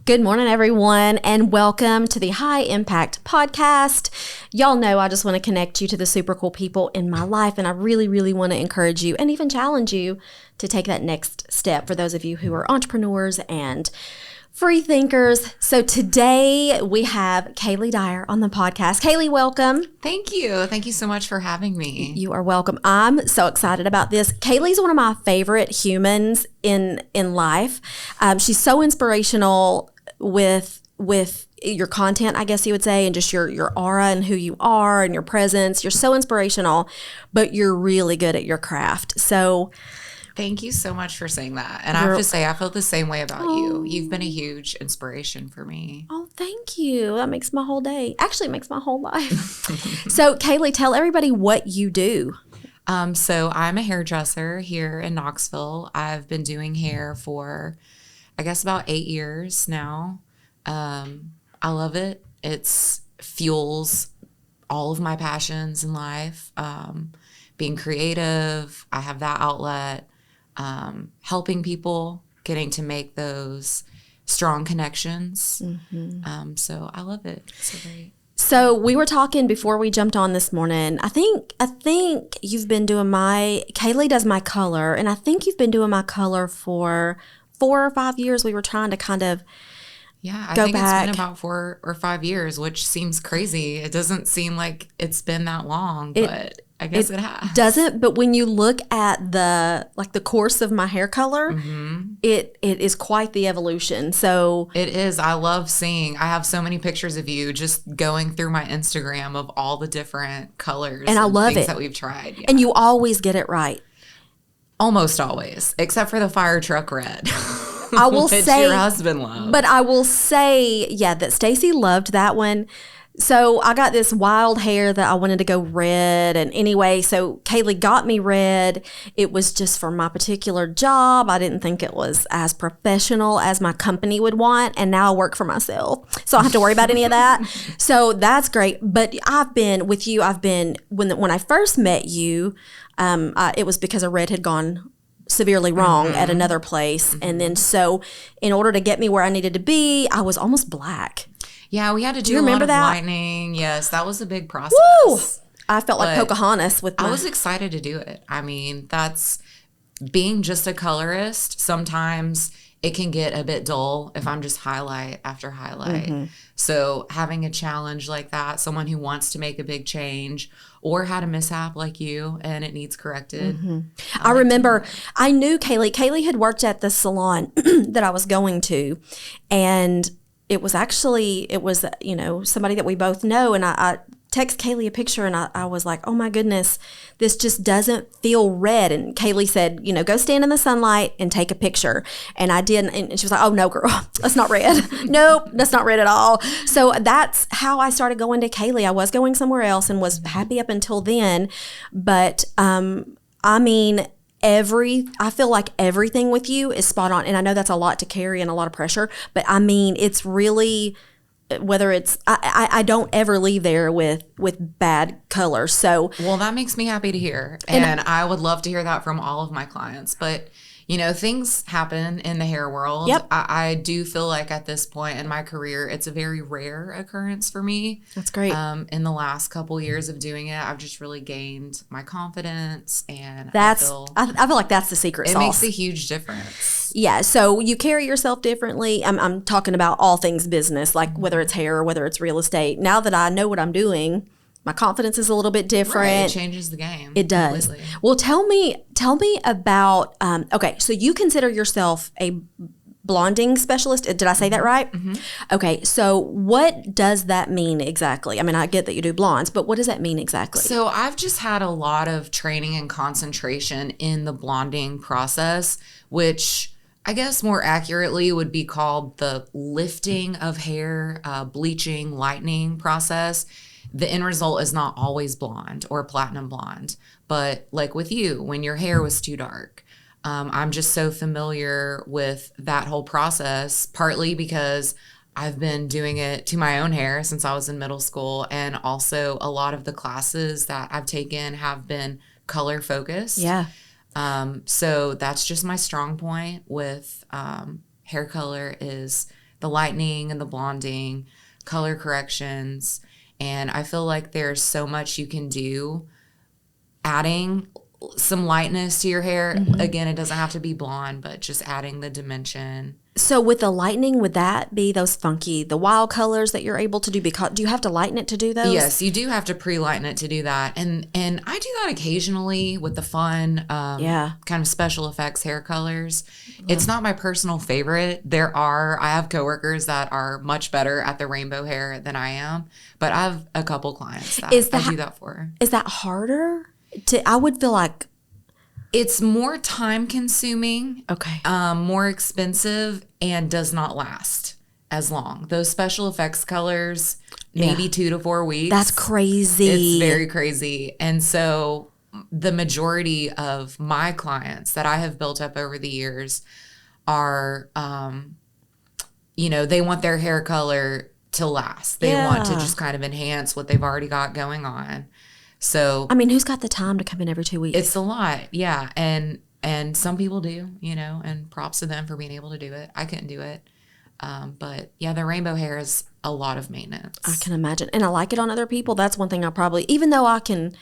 Good morning, everyone, and welcome to the High Impact Podcast. Y'all know I just want to connect you to the super cool people in my life, and I really, really want to encourage you and even challenge you to take that next step for those of you who are entrepreneurs and free thinkers. So today we have Kaylee Dyer on the podcast. Kaylee, welcome. Thank you. Thank you so much for having me. You are welcome. I'm so excited about this. Kaylee's one of my favorite humans in life. She's so inspirational with your content, I guess you would say, and just your aura and who you are and your presence. You're so inspirational, but you're really good at your craft. So thank you so much for saying that. And I have to say, I feel the same way about you. You've been a huge inspiration for me. Oh, thank you. That makes my whole day. Actually, it makes my whole life. So, Kaylee, tell everybody what you do. So I'm a hairdresser here in Knoxville. I've been doing hair for, I guess, about 8 years now. I love it. It's fuels all of my passions in life. Being creative, I have that outlet. Helping people, getting to make those strong connections. Mm-hmm. So I love it. It's so great. So we were talking before we jumped on this morning. I think you've been doing Kaylee does my color, and I think you've been doing my color for 4 or 5 years. We were trying to kind of I think it's been about 4 or 5 years, which seems crazy. It doesn't seem like it's been that long, but I guess it has. Doesn't, but when you look at the course of my hair color, mm-hmm. it is quite the evolution. So it is. I love seeing. I have so many pictures of you just going through my Instagram of all the different colors and I love things it that we've tried. Yeah. And you always get it right. Almost always, except for the fire truck red. I will say your husband loved. But I will say, that Stacy loved that one. So I got this wild hair that I wanted to go red. And anyway, so Kaylee got me red. It was just for my particular job. I didn't think it was as professional as my company would want. And now I work for myself, so I don't have to worry about any of that. So that's great. But I've been with you. When I first met you, it was because a red had gone severely wrong mm-hmm. at another place. Mm-hmm. And then so in order to get me where I needed to be, I was almost black. Yeah, we had to do a lot of lightning. Yes, that was a big process. Woo! I felt like Pocahontas with I was excited to do it. I mean, that's being just a colorist. Sometimes it can get a bit dull if I'm just highlight after highlight. Mm-hmm. So having a challenge like that, someone who wants to make a big change or had a mishap like you and it needs corrected. Mm-hmm. I remember I knew Kaylee. Kaylee had worked at the salon that I was going to, and it was somebody that we both know. And I text Kaylee a picture, and I was like, oh my goodness, this just doesn't feel red. And Kaylee said, go stand in the sunlight and take a picture. And I did. And she was like, oh no, girl, that's not red. Nope, that's not red at all. So that's how I started going to Kaylee. I was going somewhere else and was happy up until then. But I feel like everything with you is spot on. And I know that's a lot to carry and a lot of pressure, but I mean, it's really, whether it's, I don't ever leave there with bad color. So, well, that makes me happy to hear. And I would love to hear that from all of my clients, but things happen in the hair world. Yep. I do feel like at this point in my career, it's a very rare occurrence for me. That's great. In the last couple years of doing it, I've just really gained my confidence, and I feel like that's the secret sauce. It makes a huge difference. Yeah. So you carry yourself differently. I'm talking about all things business, like whether it's hair or whether it's real estate. Now that I know what I'm doing, my confidence is a little bit different. Right. It changes the game. It does. Completely. Well, tell me about, okay, so you consider yourself a blonding specialist. Did I say that right? Mm-hmm. Okay, so what does that mean exactly? I mean, I get that you do blondes, but what does that mean exactly? So I've just had a lot of training and concentration in the blonding process, which I guess more accurately would be called the lifting of hair, bleaching, lightening process. The end result is not always blonde or platinum blonde, but like with you, when your hair was too dark, I'm just so familiar with that whole process, partly because I've been doing it to my own hair since I was in middle school. And also a lot of the classes that I've taken have been color focused. Yeah. So that's just my strong point with hair color is the lightening and the blonding, color corrections. And I feel like there's so much you can do adding some lightness to your hair. Again, it doesn't have to be blonde, but just adding the dimension. So with the lightening, would that be those the wild colors that you're able to do? Because do you have to lighten it to do those? Yes, you do have to pre-lighten it to do that. And I do that occasionally with the fun kind of special effects hair colors. It's not my personal favorite. I have coworkers that are much better at the rainbow hair than I am, but I have a couple clients that I do that for. Is that harder? I would feel like it's more time consuming, more expensive, and does not last as long. Those special effects colors, maybe 2 to 4 weeks. That's crazy. It's very crazy. And so the majority of my clients that I have built up over the years are, they want their hair color to last. They want to just kind of enhance what they've already got going on. So I mean, who's got the time to come in every 2 weeks? It's a lot, yeah. And some people do, and props to them for being able to do it. I couldn't do it. But yeah, the rainbow hair is a lot of maintenance. I can imagine. And I like it on other people. That's one thing I probably, even though I can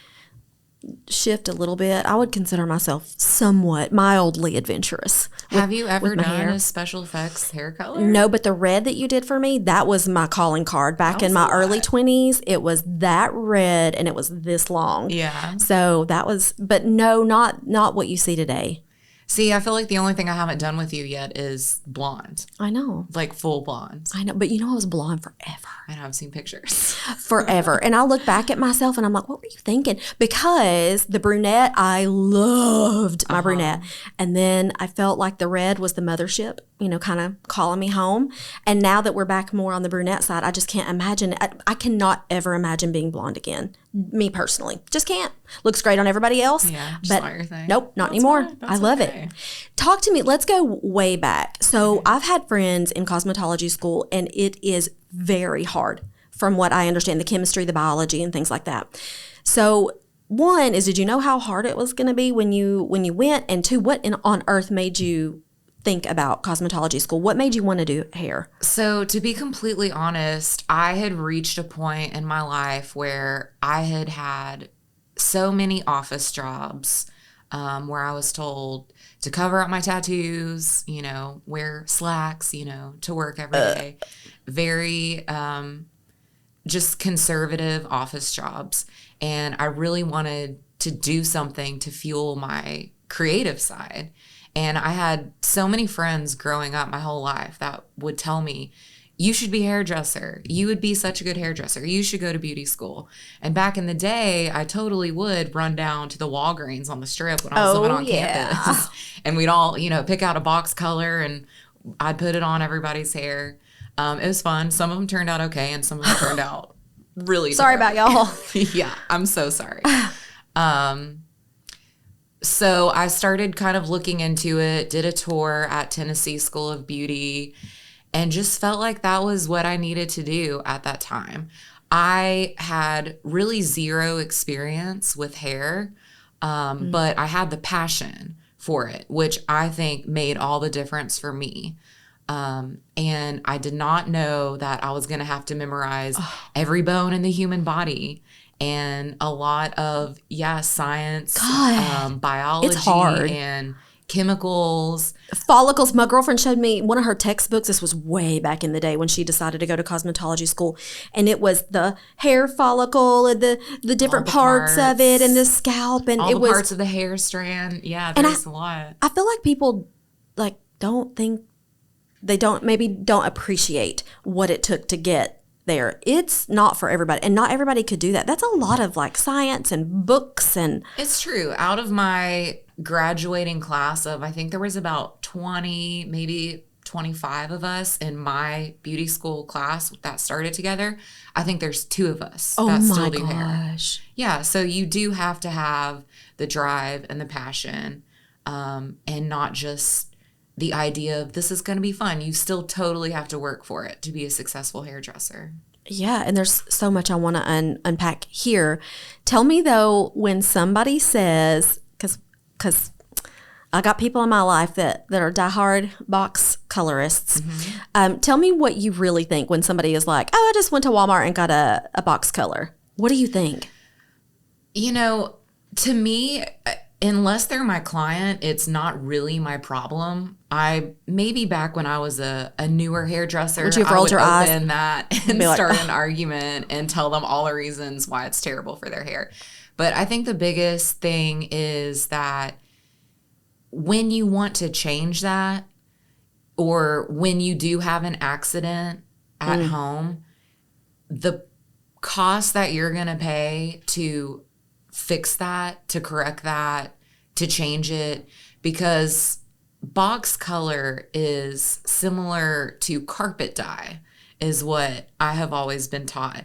shift a little bit, I would consider myself somewhat mildly adventurous. Have you ever done a special effects hair color? No, but the red that you did for me, that was my calling card. Back in my early 20s, it was that red and it was this long. Yeah. So that was, but no, not what you see today. See, I feel like the only thing I haven't done with you yet is blonde. I know. Like full blonde. I know, but I was blonde forever. I know, I've seen pictures. Forever. And I look back at myself and I'm like, what were you thinking? Because the brunette, I loved my brunette. And then I felt like the red was the mothership, kind of calling me home. And now that we're back more on the brunette side, I just can't imagine. I cannot ever imagine being blonde again. Me personally. Just can't. Looks great on everybody else. Yeah, just but not your thing. Nope, not anymore. I love it. Talk to me. Let's go way back. So I've had friends in cosmetology school, and it is very hard from what I understand, the chemistry, the biology, and things like that. So one is, did you know how hard it was going to be when you went? And two, what on earth made you think about cosmetology school? What made you want to do hair? So to be completely honest, I had reached a point in my life where I had had so many office jobs where I was told to cover up my tattoos, wear slacks, to work every day. Very just conservative office jobs. And I really wanted to do something to fuel my creative side. And I had so many friends growing up my whole life that would tell me, you should be a hairdresser. You would be such a good hairdresser. You should go to beauty school. And back in the day, I totally would run down to the Walgreens on the Strip when I was living on campus. And we'd all, pick out a box color and I'd put it on everybody's hair. It was fun. Some of them turned out okay and some of them turned out really Sorry about y'all. Yeah, I'm so sorry. So I started kind of looking into it, did a tour at Tennessee School of Beauty, and just felt like that was what I needed to do at that time. I had really zero experience with hair, but I had the passion for it, which I think made all the difference for me. And I did not know that I was going to have to memorize every bone in the human body. And a lot of, science, biology, it's hard. And chemicals. Follicles. My girlfriend showed me one of her textbooks. This was way back in the day when she decided to go to cosmetology school. And it was the hair follicle and the different parts of it and the scalp. And all the parts of the hair strand. Yeah, there's a lot. I feel like people don't appreciate what it took to get there. It's not for everybody, and not everybody could do that. That's a lot of science and books. And it's true. Out of my graduating class of, I think there was about 20, maybe 25 of us in my beauty school class that started together. I think there's 2 of us that still do hair. Yeah, so you do have to have the drive and the passion, and not just the idea of this is going to be fun. You still totally have to work for it to be a successful hairdresser. Yeah, and there's so much I want to unpack here. Tell me, though, when somebody says, because I got people in my life that are diehard box colorists. Tell me what you really think when somebody is like, oh, I just went to Walmart and got a box color. What do you think? You know, to me, unless they're my client, it's not really my problem. Maybe back when I was a newer hairdresser, Would you have I rolled would your eyes open that and be like, start an argument and tell them all the reasons why it's terrible for their hair. But I think the biggest thing is that when you want to change that, or when you do have an accident at home, the cost that you're going to pay to fix that, to correct that, to change it, because box color is similar to carpet dye, is what I have always been taught.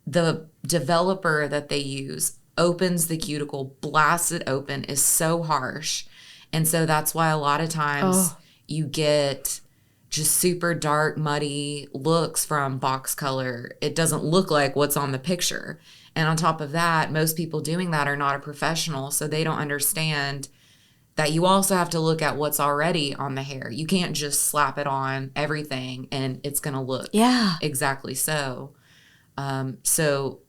The developer that they use opens the cuticle, blasts it open, is so harsh. And so that's why a lot of times you get just super dark, muddy looks from box color. It doesn't look like what's on the picture. And on top of that, most people doing that are not a professional, so they don't understand that you also have to look at what's already on the hair. You can't just slap it on everything and it's going to look exactly so. So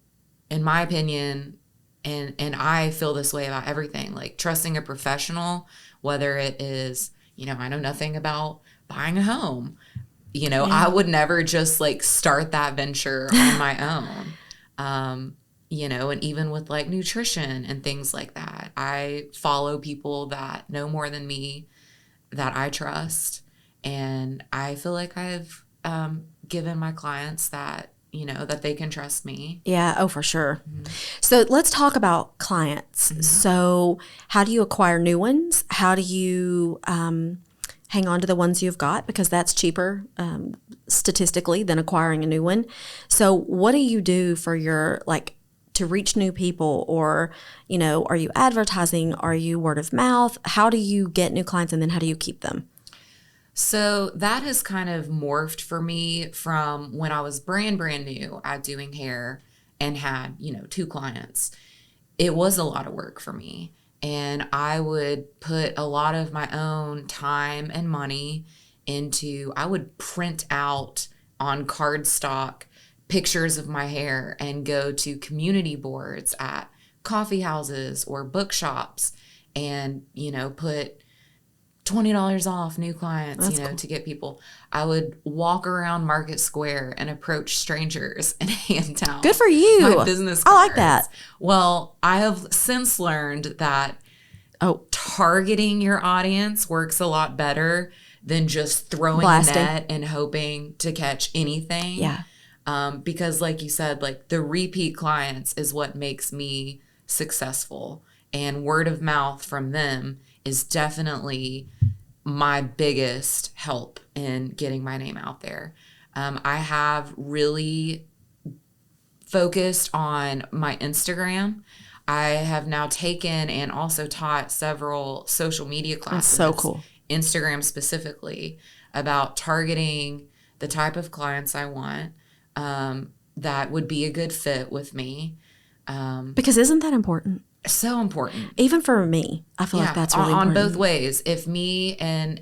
in my opinion, and I feel this way about everything, like trusting a professional, whether it is, you know, I know nothing about buying a home. You know, I would never just like start that venture on my own. You know, and even with like nutrition and things like that, I follow people that know more than me, that I trust. And I feel like I've given my clients that, you know, that they can trust me. Yeah. Oh, for sure. So let's talk about clients. So how do you acquire new ones? How do you hang on to the ones you've got? Because that's cheaper statistically than acquiring a new one. So what do you do for your, like, to reach new people? Or, you know, are you advertising? Are you word of mouth? How do you get new clients, and then how do you keep them? So that has kind of morphed for me from when I was brand new at doing hair and had, you know, 2 clients. It was a lot of work for me. And I would put a lot of my own time and money into, I would print out on cardstock pictures of my hair and go to community boards at coffee houses or bookshops and, you know, put $20 off new clients, That's you know, cool. to get people. I would walk around Market Square and approach strangers and hand out Good for you. my business I like cards. that. Well, I have since learned that targeting your audience works a lot better than just throwing Blasting. a net and hoping to catch anything. Yeah. Because like you said, like the repeat clients is what makes me successful, and word of mouth from them is definitely my biggest help in getting my name out there. I have really focused on my Instagram. I have now taken and also taught several social media classes. That's so cool. Instagram specifically, about targeting the type of clients I want that would be a good fit with me. Because isn't that important? So important. Even for me, I feel like that's really on important. both ways. If me and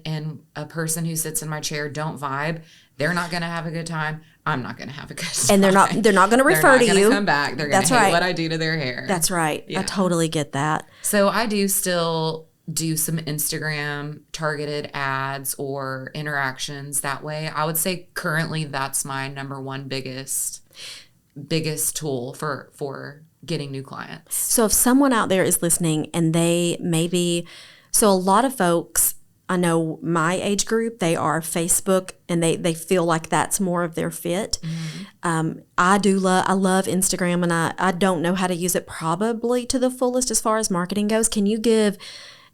a person who sits in my chair don't vibe, they're not going to have a good time. I'm not going to have a good time. And they're not going to refer to you. They're not going to come back. They're going to hate right. what I do to their hair. That's right. Yeah. I totally get that. So I do still do some Instagram targeted ads or interactions that way. I would say currently that's my number one biggest tool for getting new clients. So if someone out there is listening and they maybe, so a lot of folks, I know my age group, they are Facebook and they feel like that's more of their fit. I love Instagram, and I don't know how to use it probably to the fullest as far as marketing goes. Can you give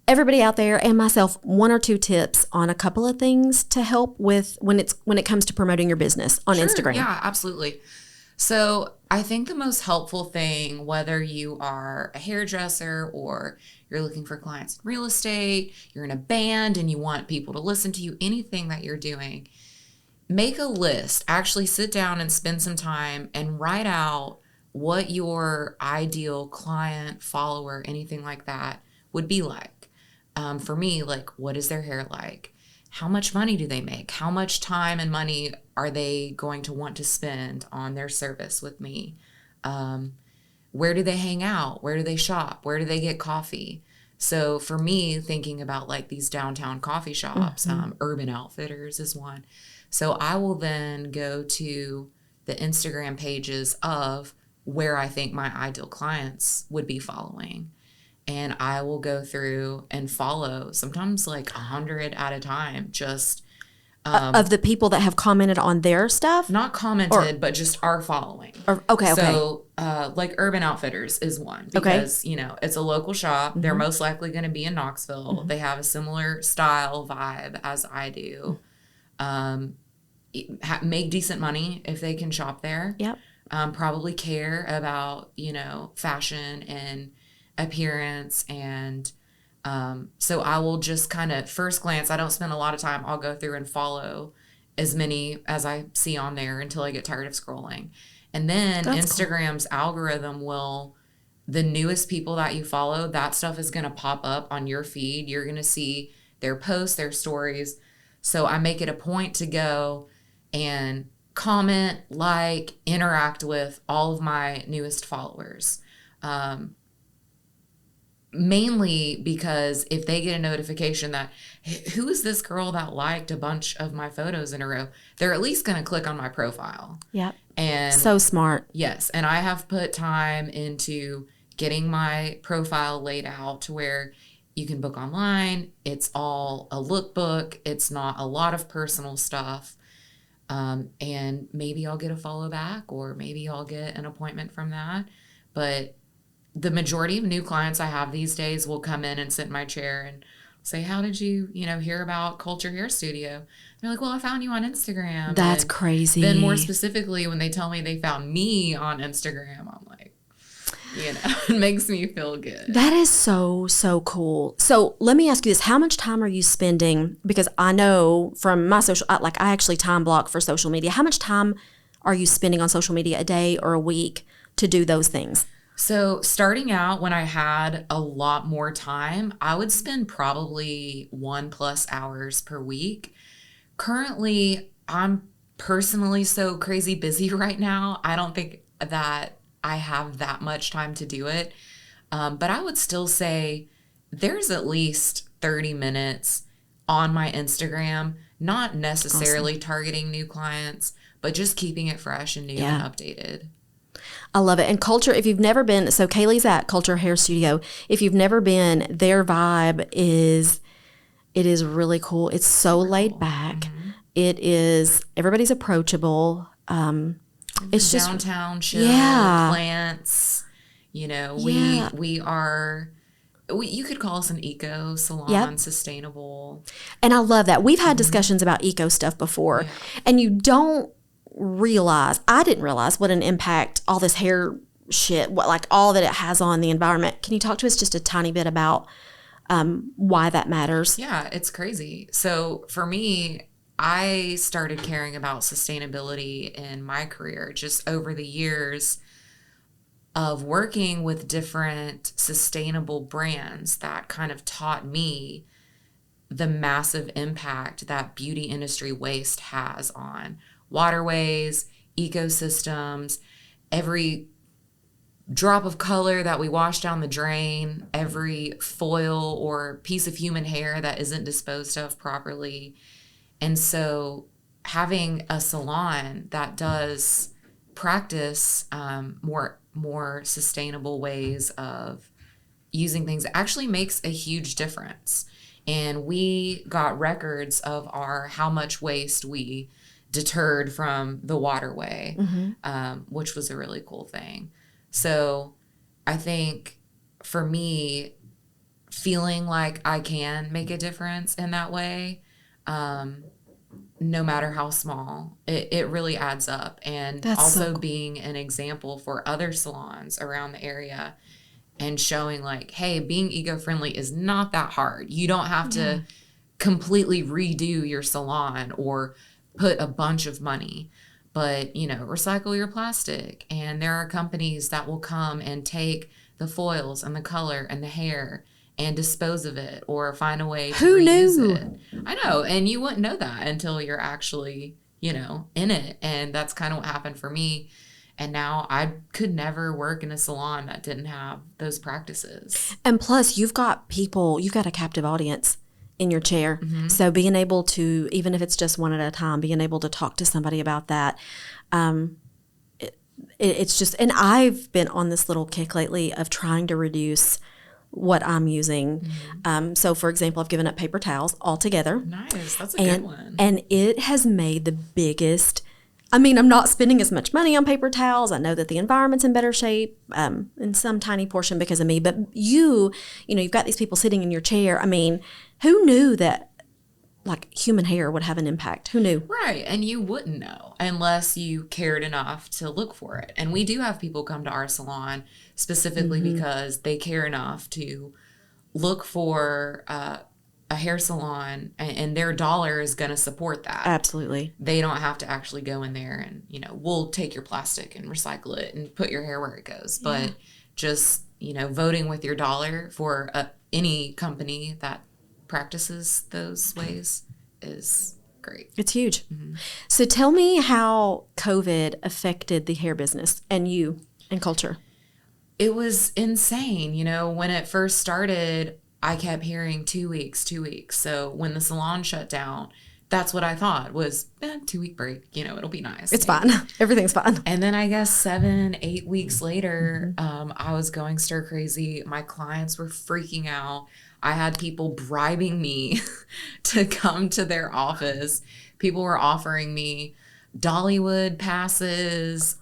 everybody out there and myself 1 or 2 tips on a couple of things to help with when it comes to promoting your business on Instagram? Yeah, absolutely. So I think the most helpful thing, whether you are a hairdresser or you're looking for clients in real estate, you're in a band and you want people to listen to you, anything that you're doing, make a list. Actually sit down and spend some time and write out what your ideal client, follower, anything like that would be like. for me, like, what is their hair like? How much money do they make? How much time and money are they going to want to spend on their service with me? Where do they hang out? Where do they shop? Where do they get coffee? So for me, thinking about like these downtown coffee shops, Urban Outfitters is one. So I will then go to the Instagram pages of where I think my ideal clients would be following. And I will go through and follow sometimes like 100 at a time, just of the people that have commented on their stuff? not commented, but just are following. Okay. So like Urban Outfitters is one because, you know, it's a local shop. They're most likely going to be in Knoxville. They have a similar style vibe as I do. Make decent money if they can shop there. Yep. Probably care about, you know, fashion and appearance. And so I will just kind of first glance, I don't spend a lot of time. I'll go through and follow as many as I see on there until I get tired of scrolling. And then Instagram's algorithm will, the newest people that you follow, that stuff is going to pop up on your feed. You're going to see their posts, their stories. So I make it a point to go and comment, like, interact with all of my newest followers. Mainly because if they get a notification that, who is this girl that liked a bunch of my photos in a row, they're at least going to click on my profile. Yep. And so smart. Yes. And I have put time into getting my profile laid out to where you can book online. It's all a lookbook. It's not a lot of personal stuff. And maybe I'll get a follow back or maybe I'll get an appointment from that. But the majority of new clients I have these days will come in and sit in my chair and say, how did you, hear about Culture Hair Studio? They're like, well, I found you on Instagram. That's crazy. Then more specifically, when they tell me they found me on Instagram, I'm like, it makes me feel good. That is so, so cool. So let me ask you this. How much time are you spending? Because I know from my I actually time block for social media. How much time are you spending on social media a day or a week to do those things? So starting out, when I had a lot more time, I would spend probably 1+ hours per week. Currently, I'm personally so crazy busy right now. I don't think that I have that much time to do it. But I would still say there's at least 30 minutes on my Instagram, not necessarily targeting new clients, but just keeping it fresh and new and updated. I love it. And culture, if you've never been, so Kaylee's at Culture Hair Studio. If you've never been, their vibe is really cool. It's so laid back. Mm-hmm. It is, everybody's approachable. It's just downtown chill, plants. We are, you could call us an eco salon, sustainable. And I love that. We've had discussions about eco stuff before, and you don't realize, I didn't realize what an impact all this hair shit, all that it has on the environment. Can you talk to us just a tiny bit about why that matters? Yeah, it's crazy. So for me, I started caring about sustainability in my career just over the years of working with different sustainable brands that kind of taught me the massive impact that beauty industry waste has on waterways, ecosystems, every drop of color that we wash down the drain, every foil or piece of human hair that isn't disposed of properly. And so having a salon that does practice more sustainable ways of using things actually makes a huge difference. And we got records of how much waste we deterred from the waterway, which was a really cool thing. So I think for me, feeling like I can make a difference in that way, no matter how small, it really adds up. And that's also so cool. Being an example for other salons around the area and showing like, hey, being eco-friendly is not that hard. You don't have to completely redo your salon or put a bunch of money, but recycle your plastic. And there are companies that will come and take the foils and the color and the hair and dispose of it or find a way to Who reuse knew? it. I know. And you wouldn't know that until you're actually, in it. And that's kind of what happened for me. And now I could never work in a salon that didn't have those practices. And plus, you've got a captive audience in your chair. Mm-hmm. So being able to, even if it's just one at a time, being able to talk to somebody about that, it's just, and I've been on this little kick lately of trying to reduce what I'm using. Mm-hmm. So for example, I've given up paper towels altogether. Nice. That's a good one. And it has made the biggest, I'm not spending as much money on paper towels. I know that the environment's in better shape, in some tiny portion because of me, but you've got these people sitting in your chair. Who knew that like human hair would have an impact? Who knew? Right. And you wouldn't know unless you cared enough to look for it. And we do have people come to our salon specifically because they care enough to look for a hair salon, and their dollar is going to support that. Absolutely. They don't have to actually go in there and, we'll take your plastic and recycle it and put your hair where it goes. Yeah. But just, voting with your dollar for any company that practices those ways is great. It's huge. Mm-hmm. So tell me how COVID affected the hair business and you and culture. It was insane. When it first started, I kept hearing 2 weeks. So when the salon shut down, that's what I thought was 2-week break. It'll be nice. It's fine. Everything's fine. And then I guess 7-8 weeks later, I was going stir crazy. My clients were freaking out. I had people bribing me to come to their office. People were offering me Dollywood passes,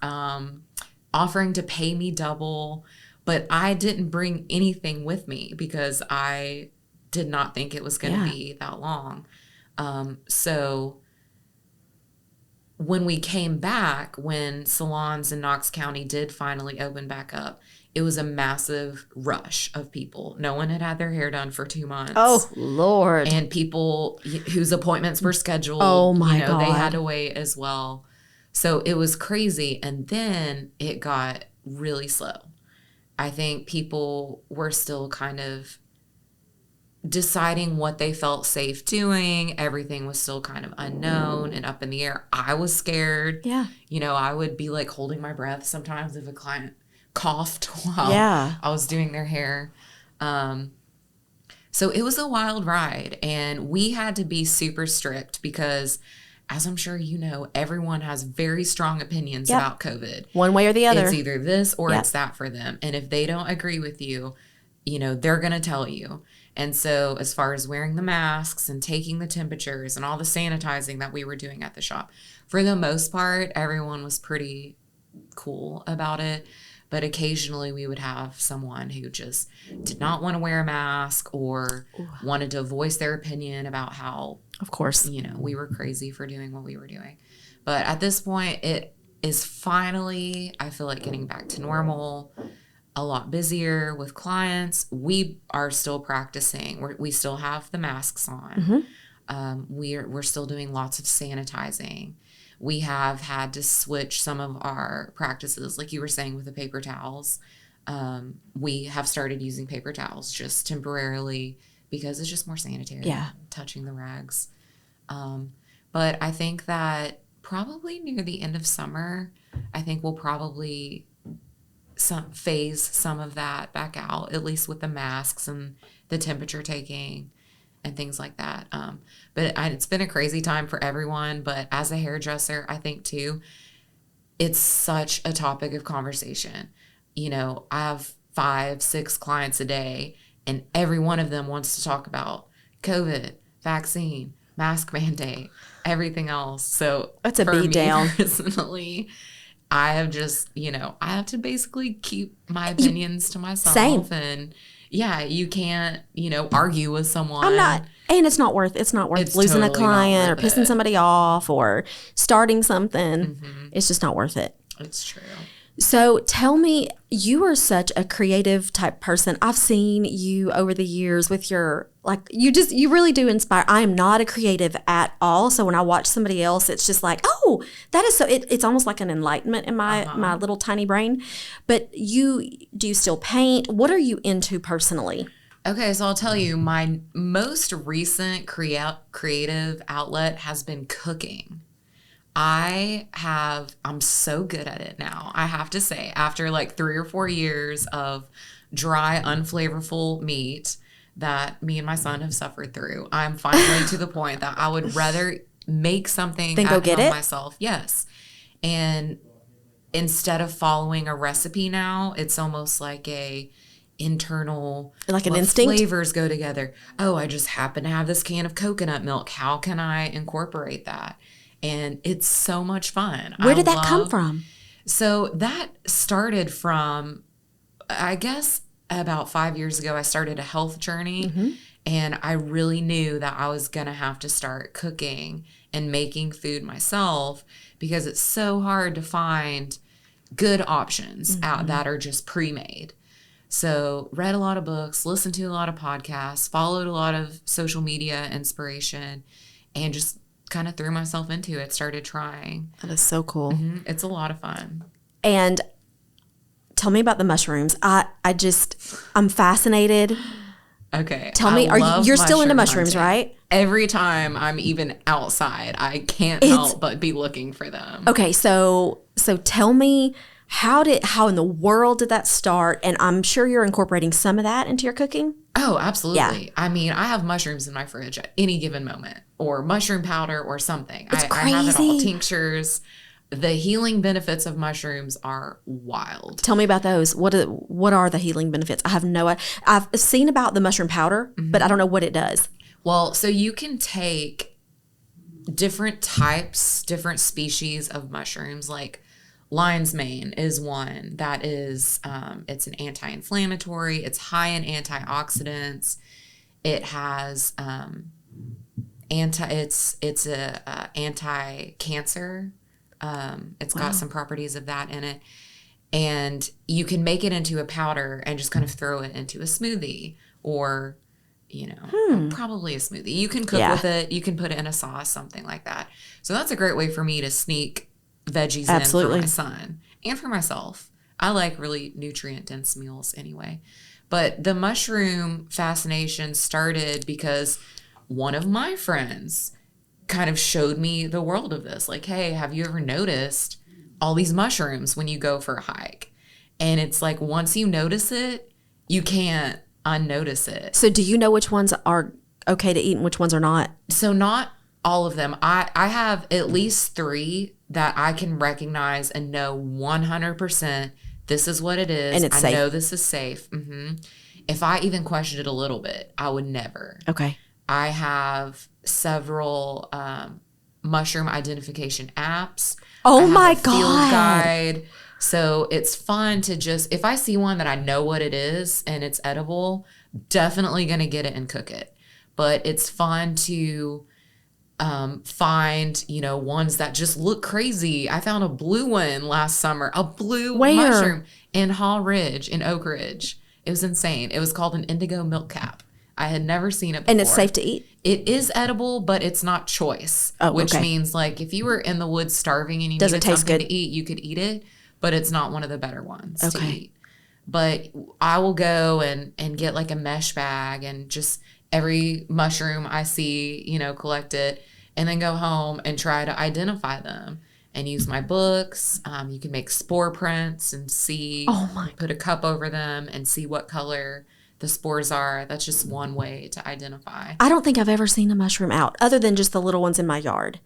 offering to pay me double. But I didn't bring anything with me because I did not think it was going to be that long. So when we came back, when salons in Knox County did finally open back up, it was a massive rush of people. No one had their hair done for 2 months. Oh, Lord. And people whose appointments were scheduled, oh my God, they had to wait as well. So it was crazy. And then it got really slow. I think people were still kind of deciding what they felt safe doing. Everything was still kind of unknown and up in the air. I was scared. Yeah. I would be like holding my breath sometimes if a client coughed while I was doing their hair. So it was a wild ride, and we had to be super strict because, as I'm sure everyone has very strong opinions about COVID. One way or the other. It's either this or it's that for them. And if they don't agree with you, they're going to tell you. And so as far as wearing the masks and taking the temperatures and all the sanitizing that we were doing at the shop, for the most part, everyone was pretty cool about it. But occasionally we would have someone who just did not want to wear a mask or wanted to voice their opinion about how, of course, we were crazy for doing what we were doing. But at this point, it is finally, I feel like, getting back to normal, a lot busier with clients. We are still practicing. We still have the masks on. Mm-hmm. We're still doing lots of sanitizing. We have had to switch some of our practices, like you were saying with the paper towels. We have started using paper towels just temporarily because it's just more sanitary. Yeah. Touching the rags. But I think that probably near the end of summer, I think we'll probably phase some of that back out, at least with the masks and the temperature taking and things like that. But it's been a crazy time for everyone. But as a hairdresser, I think too, it's such a topic of conversation. I have 5-6 clients a day, and every one of them wants to talk about COVID, vaccine, mask mandate, everything else. So that's a beat down. Personally, I have just, I have to basically keep my opinions to myself. Same. And you can't, argue with someone. I'm not, and it's not worth losing totally a client or pissing somebody off or starting something. Mm-hmm. It's just not worth it. It's true. So tell me, you are such a creative type person. I've seen you over the years with your, you really do inspire. I am not a creative at all. So when I watch somebody else, it's just like, oh, that is so, it's almost like an enlightenment in my little tiny brain. But do you still paint? What are you into personally? Okay, so I'll tell you, my most recent creative outlet has been cooking. I'm so good at it now. I have to say, after like 3 or 4 years of dry, unflavorful meat that me and my son have suffered through, I'm finally to the point that I would rather make something Then go at get home it? myself. Yes. And instead of following a recipe now, it's almost like a internal, Like an what instinct? flavors go together. Oh, I just happen to have this can of coconut milk. How can I incorporate that? And it's so much fun. Where did that come from? So that started from, I guess, about 5 years ago. I started a health journey, and I really knew that I was going to have to start cooking and making food myself, because it's so hard to find good options out that are just pre-made. So read a lot of books, listened to a lot of podcasts, followed a lot of social media inspiration, and just kind of threw myself into it, started trying. That is so cool. It's a lot of fun. And tell me about the mushrooms. I'm fascinated. Okay. Tell me, you're still into mushrooms, hunting. right? Every time I'm even outside, I can't help but be looking for them. Okay, so tell me, how in the world did that start? And I'm sure you're incorporating some of that into your cooking. Oh, absolutely. Yeah. I mean, I have mushrooms in my fridge at any given moment, or mushroom powder or something. It's I have it all. crazy. Tinctures. The healing benefits of mushrooms are wild. Tell me about those. What are the healing benefits? I have no idea. I've seen about the mushroom powder, but I don't know what it does. Well, so you can take different types, different species of mushrooms, like lion's mane is one that is, it's an anti-inflammatory. It's high in antioxidants. It has it's a anti-cancer. It's got some properties of that in it. And you can make it into a powder and just kind of throw it into a smoothie, or, probably a smoothie. You can cook with it. You can put it in a sauce, something like that. So that's a great way for me to sneak veggies in for my son and for myself. I like really nutrient-dense meals anyway. But the mushroom fascination started because one of my friends kind of showed me the world of this. Like, hey, have you ever noticed all these mushrooms when you go for a hike? And it's like, once you notice it, you can't unnotice it. So do you know which ones are okay to eat and which ones are not? So not all of them. I have at least 3 that I can recognize and know 100% this is what it is. And it's safe. I know this is safe. If I even questioned it a little bit, I would never. Okay. I have several mushroom identification apps. Oh I have my a field God. guide. So it's fun to just, if I see one that I know what it is and it's edible, definitely going to get it and cook it. But it's fun to find, ones that just look crazy. I found a blue one last summer, a blue mushroom in Haw Ridge, in Oak Ridge. It was insane. It was called an indigo milk cap. I had never seen it before. And it's safe to eat? It is edible, but it's not choice. Which means, like, if you were in the woods starving and you needed something to eat, you could eat it, but it's not one of the better ones to eat. But I will go and get like a mesh bag and just every mushroom I see, collect it, and then go home and try to identify them and use my books. You can make spore prints and see, put a cup over them and see what color the spores are. That's just one way to identify. I don't think I've ever seen a mushroom out other than just the little ones in my yard.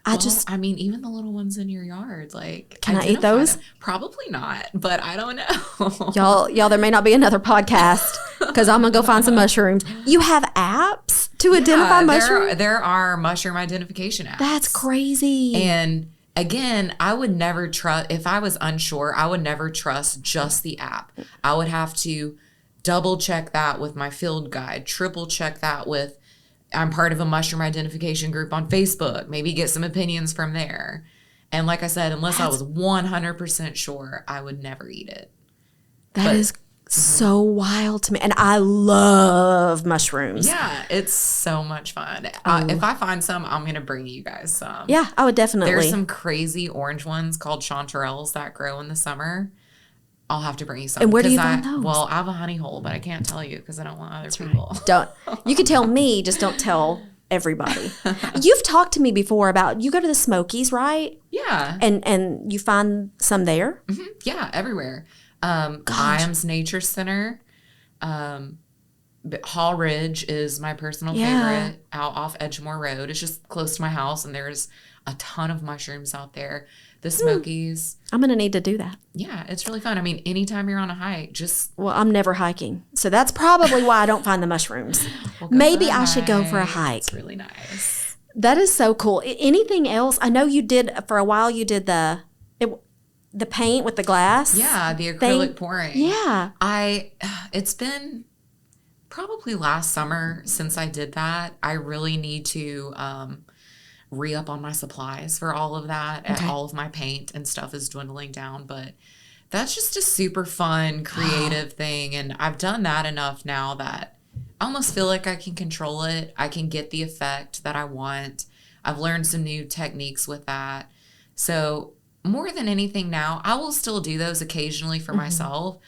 Even the little ones in your yard, like, can I eat those? Probably not, but I don't know. Y'all, there may not be another podcast because I'm gonna go find some mushrooms. You have apps to identify mushrooms? There are mushroom identification apps. That's crazy. And again, I would never trust, if I was unsure, I would never trust just the app. I would have to double check that with my field guide, triple check that with, I'm part of a mushroom identification group on Facebook, maybe get some opinions from there. And like I said, unless I was 100% sure, I would never eat it. That is so wild to me. And I love mushrooms. Yeah, it's so much fun. If I find some, I'm going to bring you guys some. Yeah, I would definitely. There's some crazy orange ones called chanterelles that grow in the summer. I'll have to bring you some. And where do you find those? Well, I have a honey hole, but I can't tell you because I don't want other people. Right. Don't. You can tell me, just don't tell everybody. You've talked to me before about you go to the Smokies, right? Yeah. And you find some there? Mm-hmm. Yeah, everywhere. Iams Nature Center. Hall Ridge is my personal favorite out off Edgemore Road. It's just close to my house, and there's a ton of mushrooms out there. The Smokies. I'm going to need to do that. Yeah, it's really fun. I mean, anytime you're on a hike, Well, I'm never hiking. So that's probably why I don't find the mushrooms. Well, maybe I should go for a hike. It's really nice. That is so cool. Anything else? I know you did, for a while, you did the paint with the glass. Yeah, the acrylic pouring. Yeah. It's been probably last summer since I did that. I really need to re-up on my supplies for all of that. Okay. All of my paint and stuff is dwindling down, but that's just a super fun, creative thing. And I've done that enough now that I almost feel like I can control it. I can get the effect that I want. I've learned some new techniques with that. So more than anything now, I will still do those occasionally for myself,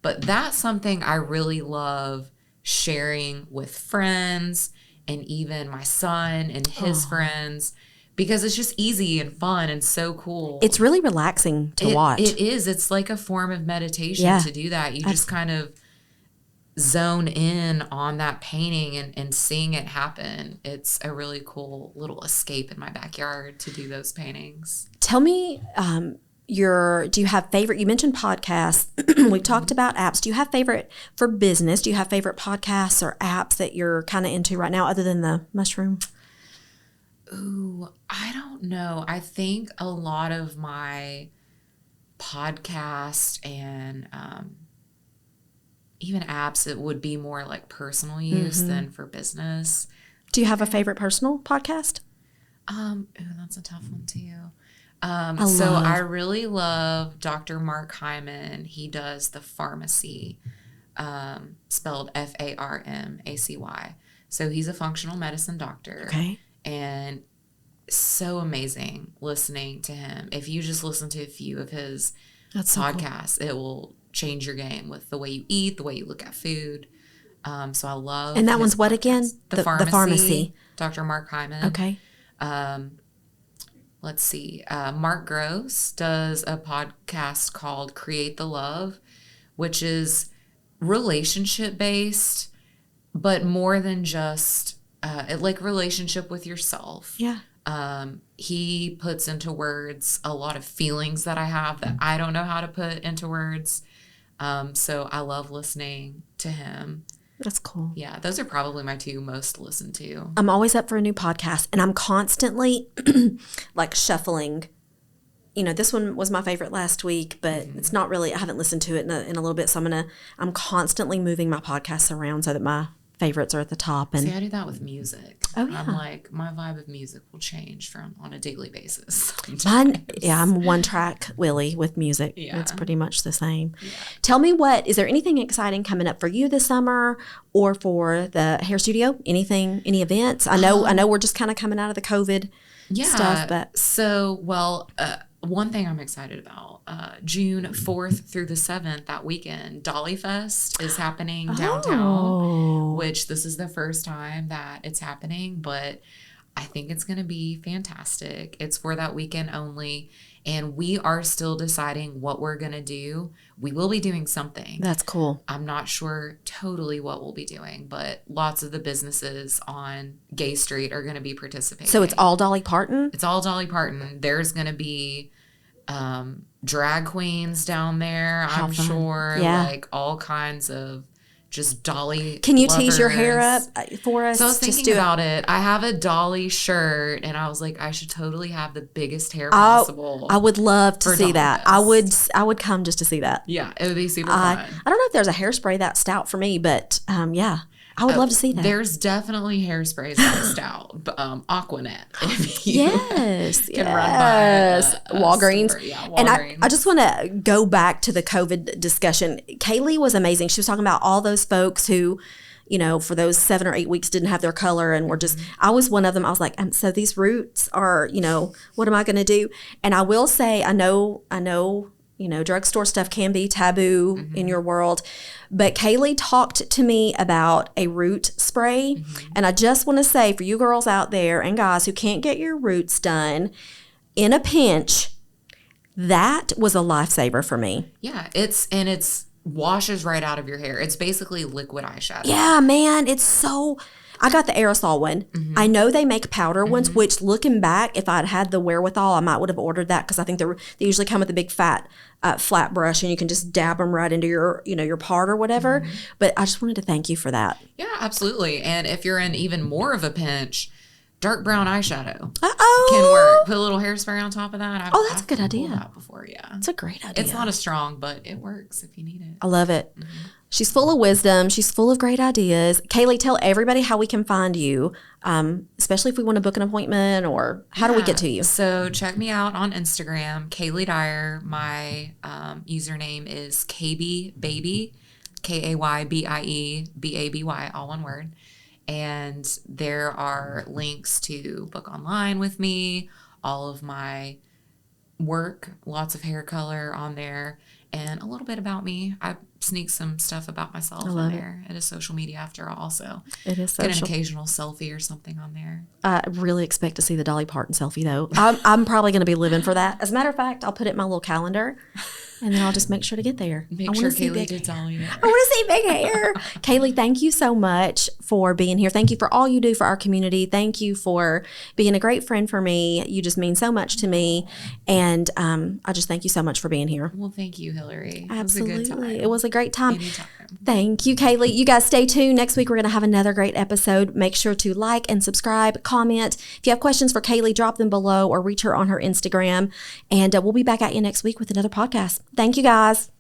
but that's something I really love sharing with friends and even my son and his friends, because it's just easy and fun and so cool. It's really relaxing to watch. It is. It's like a form of meditation to do that. You just kind of zone in on that painting and seeing it happen. It's a really cool little escape in my backyard to do those paintings. Tell me, do you have favorite, you mentioned podcasts. We've talked about apps. Do you have favorite for business? Do you have favorite podcasts or apps that you're kind of into right now other than the mushroom? Ooh, I don't know. I think a lot of my podcast and even apps, it would be more like personal use than for business. Do you have a favorite personal podcast? Ooh, that's a tough one too. I really love Dr. Mark Hyman. He does the pharmacy, spelled Pharmacy. So he's a functional medicine doctor. Okay. And so amazing listening to him. If you just listen to a few of his podcasts, it will change your game with the way you eat, the way you look at food. So I love. And that one's what again? The Pharmacy. Dr. Mark Hyman. Okay. Let's see. Mark Gross does a podcast called Create the Love, which is relationship based, but more than just like relationship with yourself. Yeah. He puts into words a lot of feelings that I have that I don't know how to put into words. So I love listening to him. That's cool. Yeah, those are probably my two most listened to. I'm always up for a new podcast, and I'm constantly like shuffling. You know, this one was my favorite last week, but it's not really, I haven't listened to it in a little bit. So I'm constantly moving my podcasts around so that my favorites are at the top. And see, I do that with music. Oh, yeah. I'm like, my vibe of music will change on a daily basis. I'm one track Willie with music. Yeah. It's pretty much the same. Yeah. Tell me, is there anything exciting coming up for you this summer or for the hair studio? Any events? I know we're just kind of coming out of the COVID stuff, but one thing I'm excited about, June 4th through the 7th, that weekend, Dolly Fest is happening downtown, which this is the first time that it's happening, but I think it's going to be fantastic. It's for that weekend only, and we are still deciding what we're going to do. We will be doing something. That's cool. I'm not sure totally what we'll be doing, but lots of the businesses on Gay Street are going to be participating. So it's all Dolly Parton? It's all Dolly Parton. There's going to be drag queens down there, I'm sure. Yeah. Like all kinds of just Dolly Can you lovers. tease your hair up for us? So I was thinking about it. I have a Dolly shirt, and I was like, I should totally have the biggest hair possible. I would love to see Dolly that. Fest. I would come just to see that. Yeah, it would be super fun. I don't know if there's a hairspray that stout for me, but yeah. I would love to see that. There's definitely hairsprays that are stout. Aquanet. If you can run by Walgreens. Store. Yeah, Walgreens. And I just want to go back to the COVID discussion. Kaylee was amazing. She was talking about all those folks who, you know, for those 7 or 8 weeks didn't have their color and were just, I was one of them. I was like, so these roots are, you know, what am I going to do? And I will say, I know drugstore stuff can be taboo in your world. But Kaylee talked to me about a root spray. And I just want to say, for you girls out there and guys who can't get your roots done, in a pinch, that was a lifesaver for me. Yeah, it's washes right out of your hair. It's basically liquid eyeshadow. Yeah, man, I got the aerosol one. I know they make powder ones, which looking back, if I'd had the wherewithal, I might would have ordered that because I think they usually come with a big fat flat brush and you can just dab them right into your part or whatever. But I just wanted to thank you for that. Yeah, absolutely. And if you're in even more of a pinch, dark brown eyeshadow Uh-oh. can work. Put a little hairspray on top of that. That's a good idea. That before, yeah. It's a great idea. It's not as strong, but it works if you need it. I love it. She's full of wisdom. She's full of great ideas. Kaylee, tell everybody how we can find you, especially if we want to book an appointment, or how do we get to you? So check me out on Instagram, Kaylee Dyer. My username is KayBaby, KayBieBaby, all one word. And there are links to book online with me, all of my work, lots of hair color on there, and a little bit about me. I sneak some stuff about myself in there. It is social media after all, so it is social. Get an occasional selfie or something on there. I really expect to see the Dolly Parton selfie, though. I'm probably going to be living for that. As a matter of fact, I'll put it in my little calendar, and then I'll just make sure to get there. Make sure Kaylee did Dolly. I want to see big hair. Kaylee, thank you so much for being here. Thank you for all you do for our community. Thank you for being a great friend for me. You just mean so much to me, and I just thank you so much for being here. Well, thank you, Hillary. Absolutely. It was a great time. Anytime. Thank you, Kaylee. You guys stay tuned. Next week, we're going to have another great episode. Make sure to like and subscribe, comment. If you have questions for Kaylee, drop them below or reach her on her Instagram. And we'll be back at you next week with another podcast. Thank you, guys.